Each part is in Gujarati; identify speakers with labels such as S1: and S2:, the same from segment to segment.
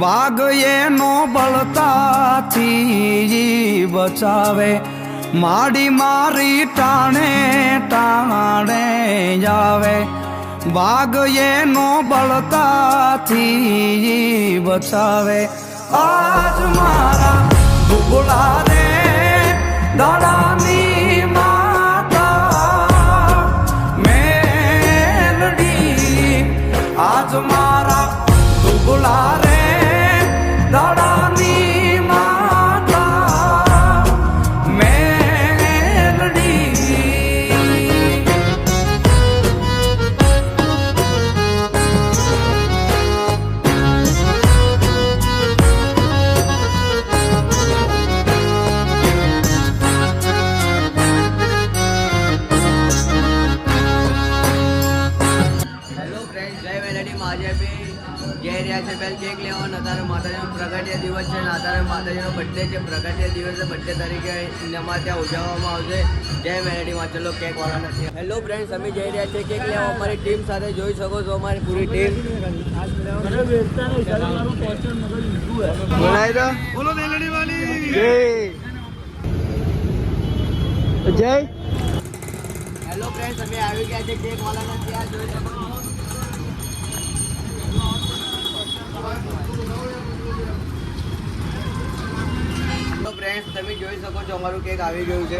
S1: વાઘ એનો બળતાથી બચાવે, માડી મારી ટાણે ટાણે જાવે, વાઘ એનો બળતાથી બચાવે. આજ મારા ભૂગોળા રે દાડાની માતા મેલડી, આજ મારા ભૂગોળા રે દાડાની માતા મેલડી.
S2: જઈ રહ્યા છે પહેલ કેક લેવાનો. અત્યારે માતાજીનો પ્રગટ્ય દિવસ છે ને અત્યારે માતાજીનો બર્થડે છે. પ્રગટ્ય દિવસે બર્થડે તરીકે અમારે ત્યાં ઉજવવામાં આવશે. જય મેલેડીમાં. ચલો કેક વાળા નથી. હેલો ફ્રેન્ડ્સ, અમે જઈ રહ્યા છીએ કેક લેવા અમારી ટીમ સાથે. જોઈ શકો છો અમારી પૂરી ટીમ. બોલો મેલેડી વાલી જય. હેલો ફ્રેન્ડ્સ, અમે આવી ગયા છે કેક વાળાના ત્યાં. જોઈ શકો છો. ફ્રેન્ડ્સ, તમે જોઈ શકો છો અમારું કેક આવી ગયું છે.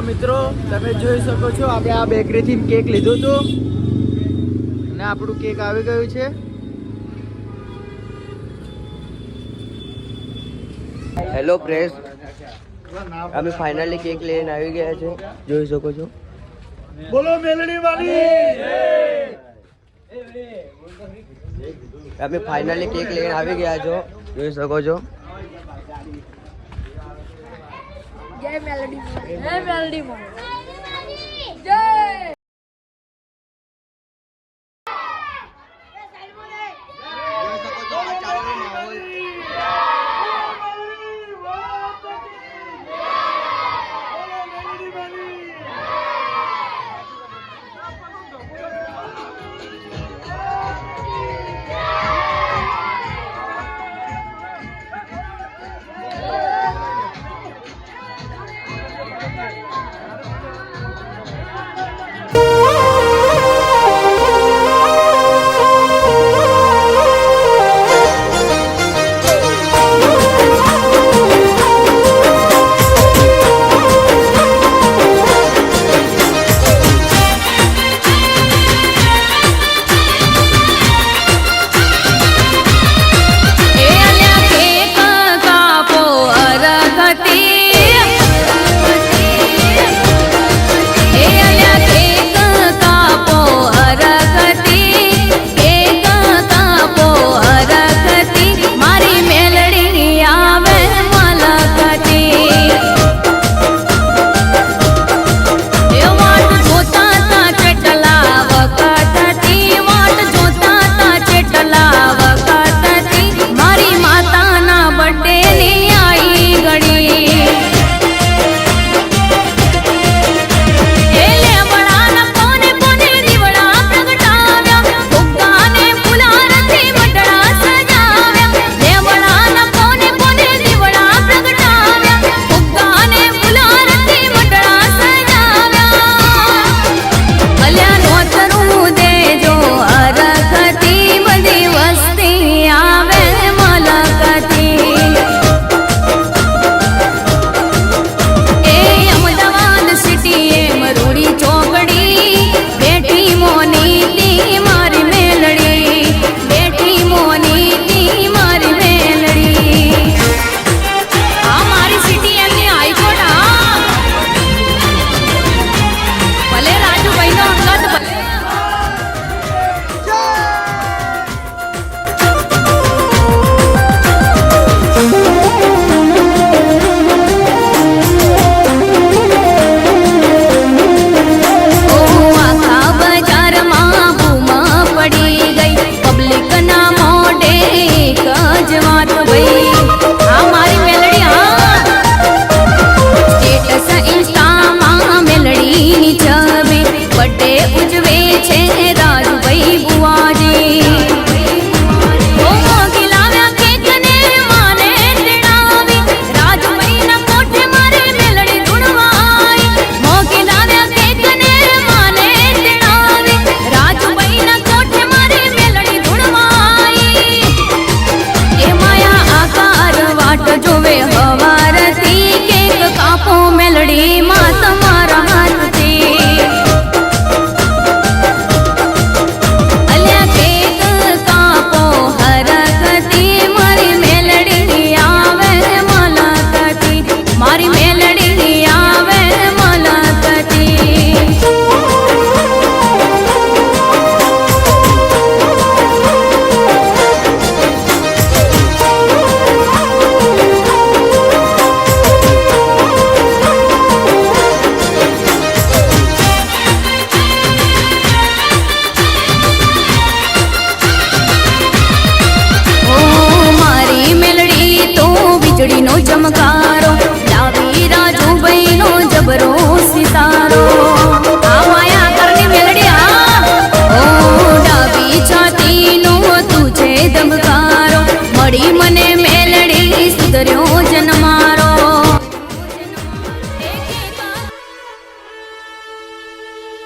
S2: મિત્રો, તમે જોઈ શકો છો આપણે આ બેકરીથી કેક લીધું હતું અને આપણું કેક આવી ગયું છે. હેલો પ્રેસ, અમે ફાઇનલી કેક લઈને આવી ગયા છે. જોઈ શકો છો.
S3: બોલો મેલડી વાલી.
S2: અમે ફાઇનલી કેક લઈને આવી ગયા છો. જોઈ શકો છો.
S4: જય મેલડી, જય મેલડી માં, જય.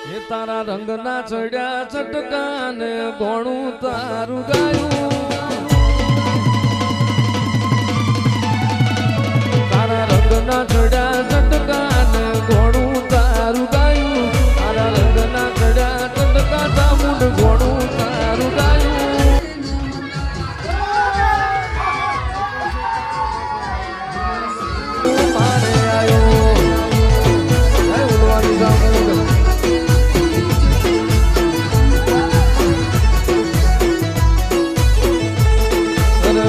S5: એ તારા રંગના ચડ્યા ચટકાને ગોણું તારું ગાયું તારા રંગના ચડ્યા ચટકાને ગોણું તારું ગાયું તારા રંગના ચડ્યા ચટકા ચામુંડ ગોણું તારું ગાયું મારે આયો ઉડવાની ચામુંડ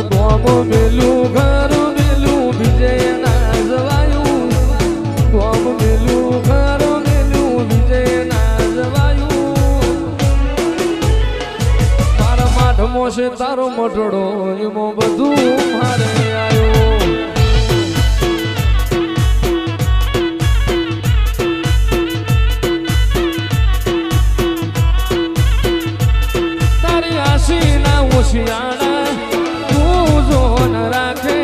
S5: ગોમ મેલું ઘર મેલું બીજે ના જવાયું ગોમ મેલું ઘર મેલું બીજે ના જવાયું મારા માઠમો છે તારો મટડો એમાં બધું મારે આવ્યો તારી આશી ના ઓશિયાણા રાખે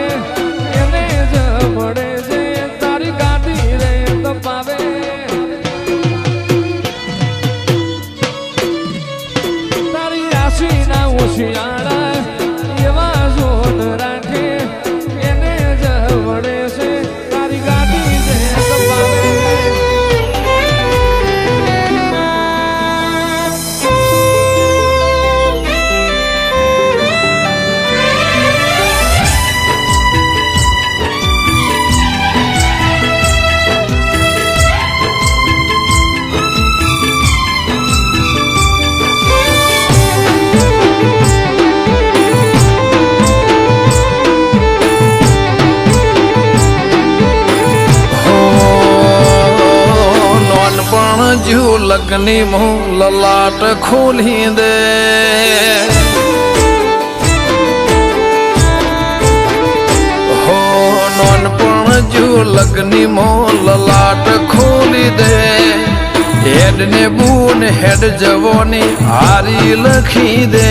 S5: એને જ મળે છે તારી ગાદી રે તપાવે તારી આશી ના ઓશિયાળા એવા જોન રાખે એને જ મળે છે તારી ગાદી રે તપાવે
S6: લગની મું લલાટ ખોલી દે હો નોનપણ જો લગની મું લલાટ ખોલી દે હેડ ને બૂન હેડ જવોની હારી લખી દે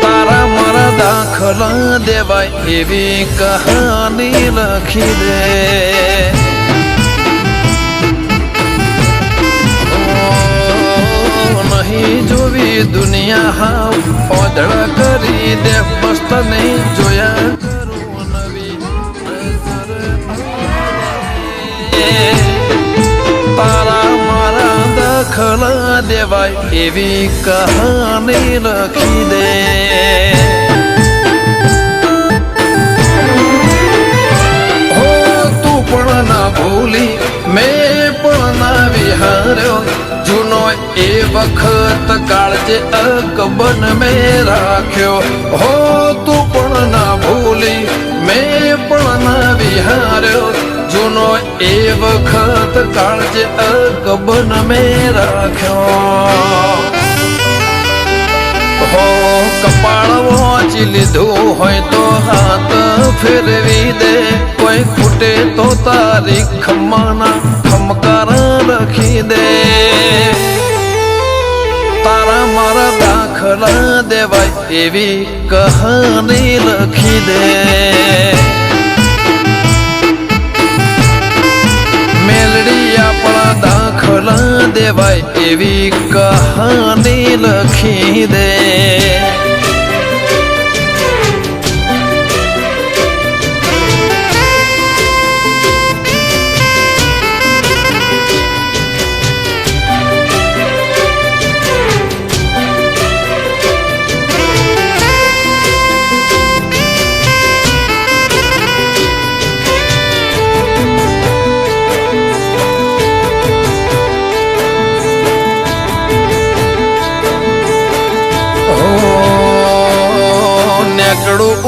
S6: તારા મારા દાખલા દેવાય એવી કહાની લખી દે જોવી દુનિયા હાવ ઓધળા કરી દે બસ તને જોયા કરું નવી તારા મારા દખલા દેવાય એવી કહાની લખી દે હો તું પણ ના ભૂલી મેં પણ ના વિહાર્યો જૂનો એ વખત કાળજે અકબન મેં રાખ્યો હો તું પણ ના ભૂલી મેં પણ ના વિહાર્યો જૂનો એ વખત કાળજે અકબન મેં રાખ્યો હો કપાળ વાંચી લીધું હોય તો હાથ ફેરવી દે કોઈ ખૂટે તો તારી ખમ્માના ખમકાર લખી દે તારા મારા દાખલા દેવાય એવી કહાની લખી દે મેલડી આપણા દાખલા દેવાય એવી કહાની લખી દે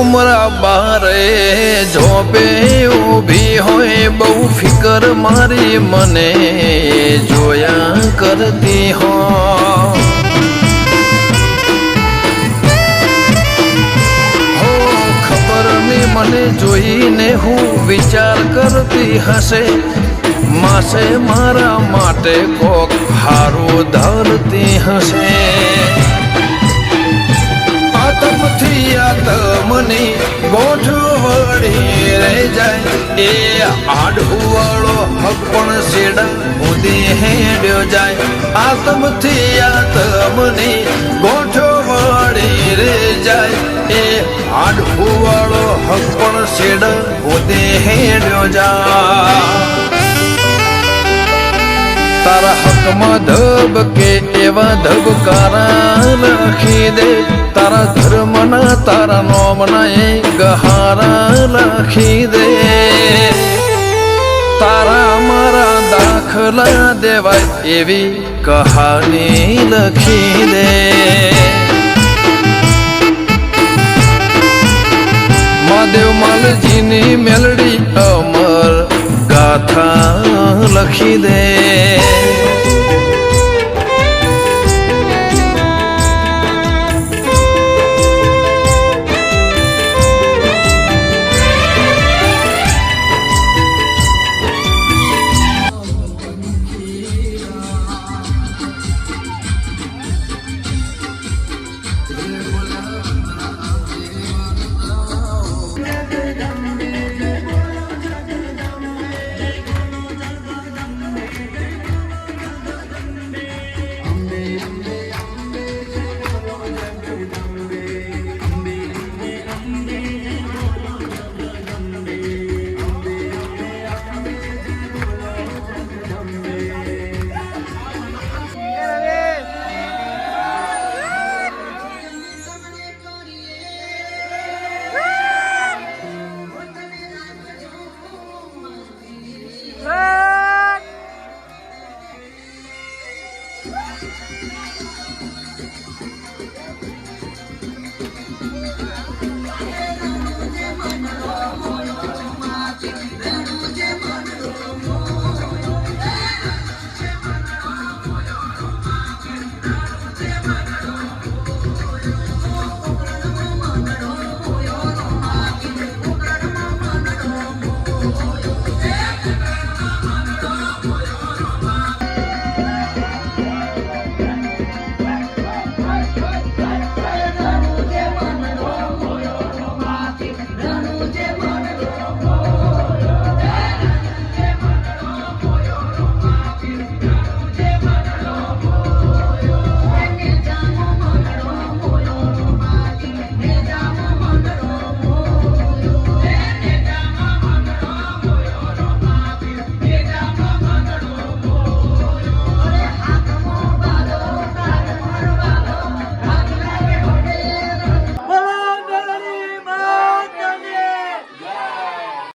S6: ઉમરા બારે જોપે ઊભી હોય બહુ ફિકર મારી મને જોયા કરતી હો ખબર નહીં મને જોઈને હું વિચાર કરતી હશે માસે મારા માટે કોક હારું ધરતી હશે આતમથી આતમની ગોઠ વળી રહી જાય એ આડુવાળો હક પણ શેડા ઉદી હેડ્યો જાય આત્મથી આત્મની ગોઠો વળી રે જાય એ હાડકું વાળો હક પણ શેડા ઉદી હેડ્યો જાય તારા હકમાં ધબકે એવા ધબકારા લખી દે તારા ધર્મના તારા નોમના એ ગહારા લખી દે તારા મારા દાખલા દેવાય એવી કહાની લખી દે મહાદેવ માલજીની મેલડી અમર ગાથા લખી દે